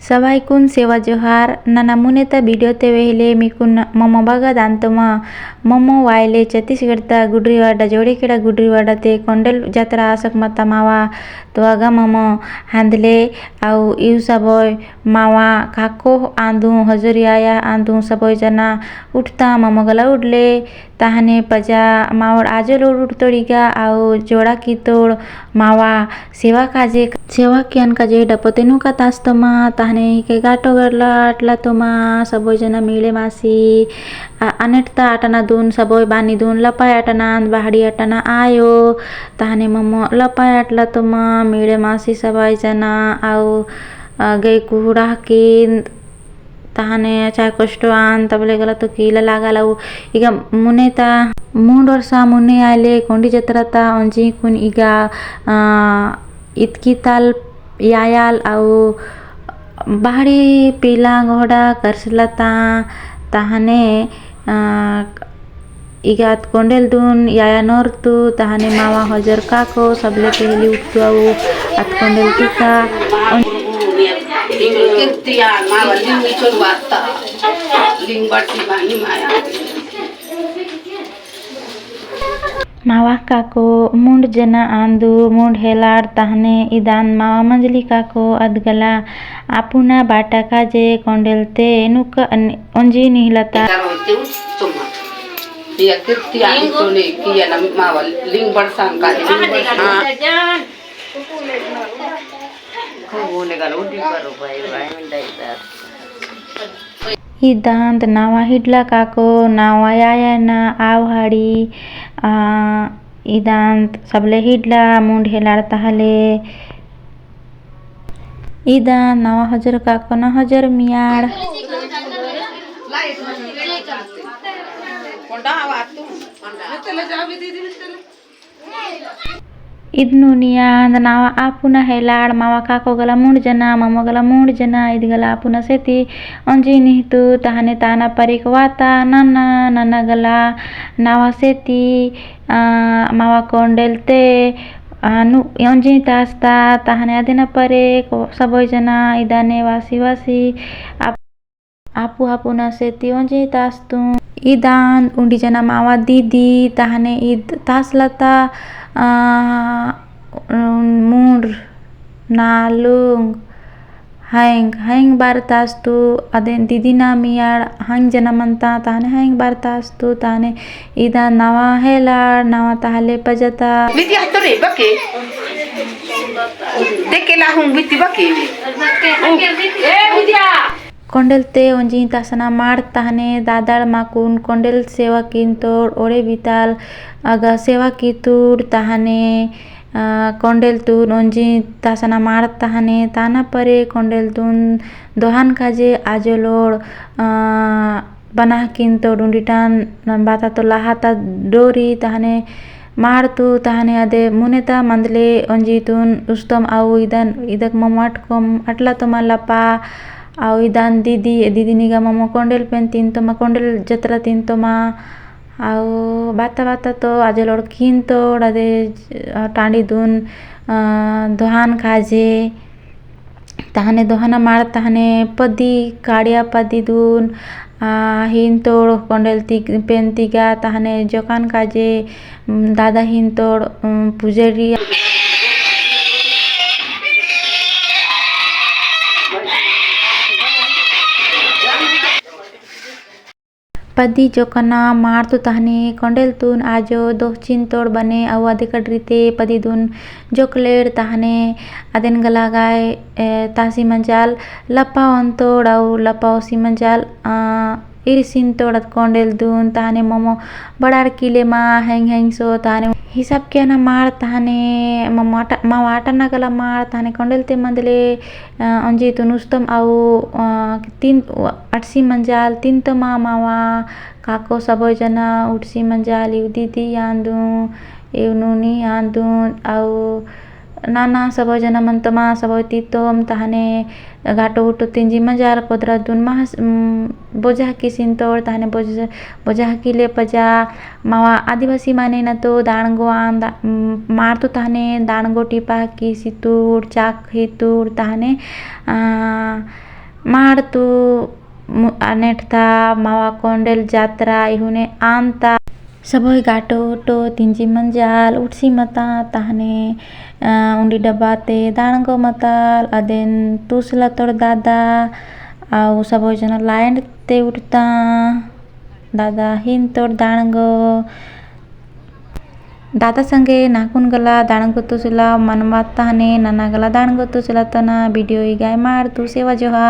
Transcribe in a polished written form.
Sabaikun sewa johar nana muneta video te wehle mikun momo baga dantuma momo waile Chhattisgarh गुडरीवाडा जोड़ेकेड़ा गुडरीवाडा ते कोंडल जात्रा आसक मता मावा तो आगा मोमो हांदले आउ इउ सबोय मावा काको आंदू हजरी आया आंदू सबोय जना उठता मोमो गला उडले ताहने पजा मावड़ आजो लोड उठतोड़ीगा आउ जोड़ा की तोड़ मावा सेवा कियान काजे डपतेनु का तास्तमा ताहने के गाटो गरला अटला तोमा सबोय जना मिले मासी अनेटता आटना दून सबोय बानी दून लपाय अटना बाहड़ी अटना आयो ताहने मोमो लपाय अटला तोमा मिले मासी सबोय जना आउ गई कुहुड़ा की ताहने चाहे कष्टो आन तबले गला तो कीला लागालाउ इगा मुनेता मूंड वर्षा मुन्ने आले कोंडी जत्रता अंजी कुन इगा इतकी ताल यायाल आउ बाहरी पीला घोड़ा करसलता ताहने इगात कोंडेल दून याया नोरतु ताहने मावा हजर काको सबले पहली उठतु आउ अत कोंडेल टिका मावा काको मुंड जना आंदू मुंड हेलार ताहने इदान मावा मंजली काको अदगला आपुना बाटा काजे कोंडेलते नुक अंजी निहलता dia kirti ani tole kiya na mawal ling barsang ka ko bole galo di karo bhai mindai dar इदांत नावा हिडला काको नावा याया ना आवहाड़ी इदांत सबले हिडला मुंड हेलार ताहले इदांत नावा हजर काको ना हजर मियाड़ इदनुनिया नावा आपुना हेलाड़ मावा काको गला मुंड जना ममो गला मुंड जना इद गला आपुना सेती अंजी निहतु ताहने ताना परिक वाता नन्ना गला नावा सेती मावा कोंडेलते अंजी तास्ता ताहने अदेना परे सबोय जना इदाने वासी आपु आपुना सेती अंजी तास्तु इदान उंडी जना मावा दीदी ताहने ईद तासलता मूड नालुंग हाइंग बार तास्तु अदेन दीदी ना मियाड़ हाइंग जना मनता ताहने हाइंग बार तास्तु ताहने इदा नवा हेलाड़ नवा ताहले पजता विद्या तोरे बके देखेला हूं विति बके ए विद्या कोंडेलते ओंजी तासना माड़ ताहने दादाड़ माकुन कोंडेल सेवा किंतोड़ ओड़े बिताल अगा सेवा कितुड़ ताहने कोंडेल तून ओंजी तासना माड़ ताहने ताना परे कोंडेल तून दोहान काजे आजोलोड़ बना किंतोड़ उंडिटान बाता तो लाहाता डोरी ताहने मारतु ताहने अदे मुनेता मंदले ओंजी तून उस्तम आउ इदक ममट कोम अटला तो मलपा आउ इदान दीदी निगा ममो कोंडेल पेन तीन तो मा कोंडेल जत्रा तीन तो मा आउ बाता तो आजे लोड़ खीन तोड़ अदे टांडी दून दोहान काजे ताहने दोहाना मार ताहने पदी काड़िया पदी दून हिन तोड़ कोंडेल पेन तीगा ताहने जोकान काजे दादा हिन तोड़ पुजेरी पदी जोकना मारतु ताहने कोंडेल तून आजो दो चिन तोड़ बने आउ आदे कड्रीते पदी दून जोकलेड़ ताहने अदेन गला गाय तासी मंजाल लपा वन तोड़ आउ लपा ओसी मंजाल इरिसिन तोड़त कोंडेल दून ताहने मोमो बड़ार किले मा हैंग सो ताहने हिसाब के ना मार ताहने मावाटा ना गला मार ताहने कोंडेल ते मंदले अंजी तुन उस्तम आउ तीन अटसी मंजाल तीन तो मावा काको सबोय जना उठसी मंजाल इउ दीदी आंदू इउ नूनी आंदू आउ नाना सबोय जना मंतमा सबोय तीतोम ताहने घाटो उठो तिंजी मंजार कोदरा दून महस बोझा की सिंतोड़ ताहने बोझा की ले पजा मावा आदिवासी माने न तो दाणगो मारतु ताहने दाणगो टिपा की सितूड़ चाक हितूड़ ताहने ಮಾಡ್ತು नेठता मावा कोंडेल जात्रा इहुने आनता सबोय गाटो उटो तिंजी मंजाल उठसी मता ताहने उंडी डब्बाते दाणगो मताल अदेन तुसला तोड़ दादा आउ सबोय जन लाइन ते उठता दादा हिन तोड़ दाणगो दादा संगे नाकुन गला दाणगो तुसला मनमात ताहने नना गला दाणगो तुसला तना वीडियो इगाय मार तू सेवा जोहार।